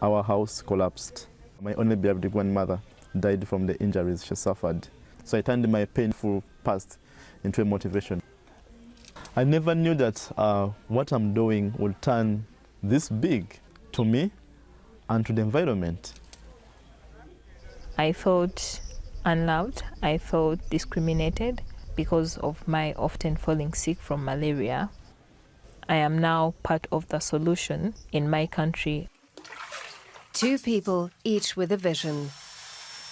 our house collapsed. My only beloved grandmother died from the injuries she suffered. So I turned my painful past into a motivation. I never knew that what I'm doing would turn this big to me and to the environment. I felt unloved, I felt discriminated because of my often falling sick from malaria. I am now part of the solution in my country. Two people, each with a vision.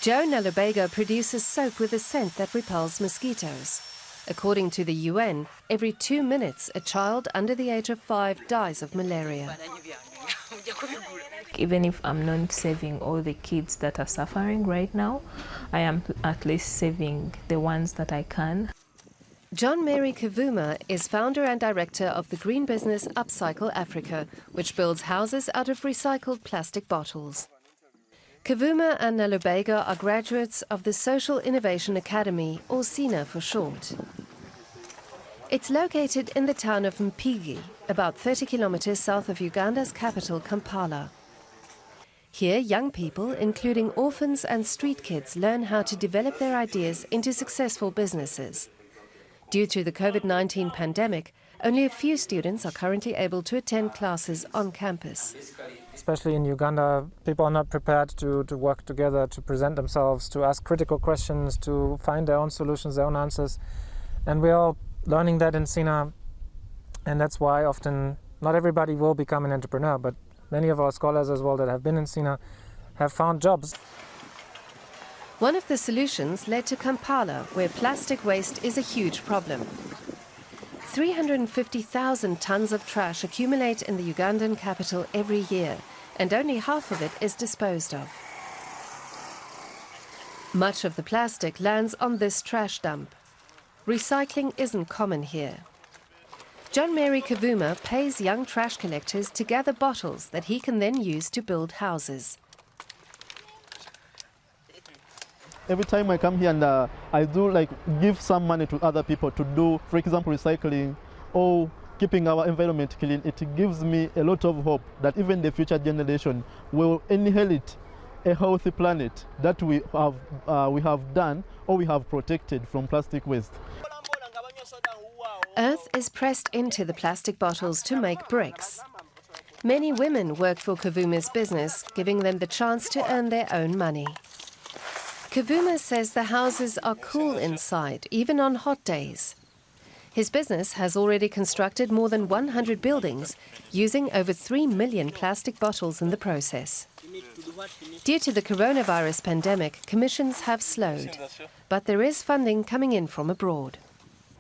Jo Nalubega produces soap with a scent that repels mosquitoes. According to the UN, every 2 minutes a child under the age of 5 dies of malaria. Even if I'm not saving all the kids that are suffering right now, I am at least saving the ones that I can. John Mary Kavuma is founder and director of the green business Upcycle Africa, which builds houses out of recycled plastic bottles. Kavuma and Nalubega are graduates of the Social Innovation Academy, or SINA for short. It's located in the town of Mpigi, about 30 kilometers south of Uganda's capital, Kampala. Here, young people, including orphans and street kids, learn how to develop their ideas into successful businesses. Due to the COVID-19 pandemic, only a few students are currently able to attend classes on campus. Especially in Uganda, people are not prepared to work together, to present themselves, to ask critical questions, to find their own solutions, their own answers. And we're all learning that in SINA, and that's why often not everybody will become an entrepreneur, but many of our scholars as well that have been in SINA have found jobs. One of the solutions led to Kampala, where plastic waste is a huge problem. 350,000 tons of trash accumulate in the Ugandan capital every year, and only half of it is disposed of. Much of the plastic lands on this trash dump. Recycling isn't common here. John Mary Kavuma pays young trash collectors to gather bottles that he can then use to build houses. Every time I come here and I do give some money to other people to do, for example, recycling or keeping our environment clean, it gives me a lot of hope that even the future generation will inherit a healthy planet that we have done or we have protected from plastic waste. Earth is pressed into the plastic bottles to make bricks. Many women work for Kavuma's business, giving them the chance to earn their own money. Kavuma says the houses are cool inside, even on hot days. His business has already constructed more than 100 buildings, using over 3 million plastic bottles in the process. Due to the coronavirus pandemic, commissions have slowed, but there is funding coming in from abroad.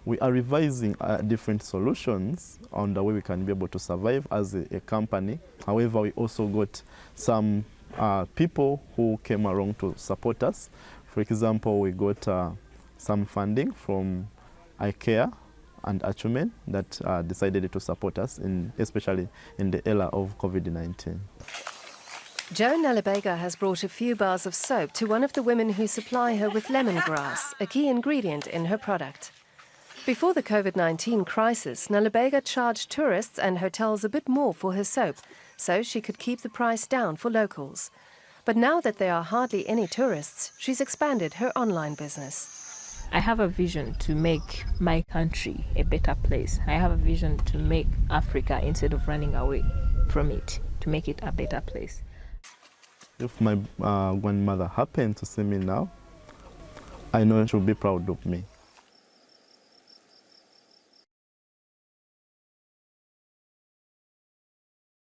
We are revising different solutions on the way we can be able to survive as a company. However, we also got some people who came along to support us. For example, we got some funding from IKEA and Achumen that decided to support us, especially in the era of COVID-19. Jo Nalubega has brought a few bars of soap to one of the women who supply her with lemongrass, a key ingredient in her product. Before the COVID-19 crisis, Nalubega charged tourists and hotels a bit more for her soap, so she could keep the price down for locals. But now that there are hardly any tourists, she's expanded her online business. I have a vision to make my country a better place. I have a vision to make Africa, instead of running away from it, to make it a better place. If my grandmother happened to see me now, I know she'll be proud of me.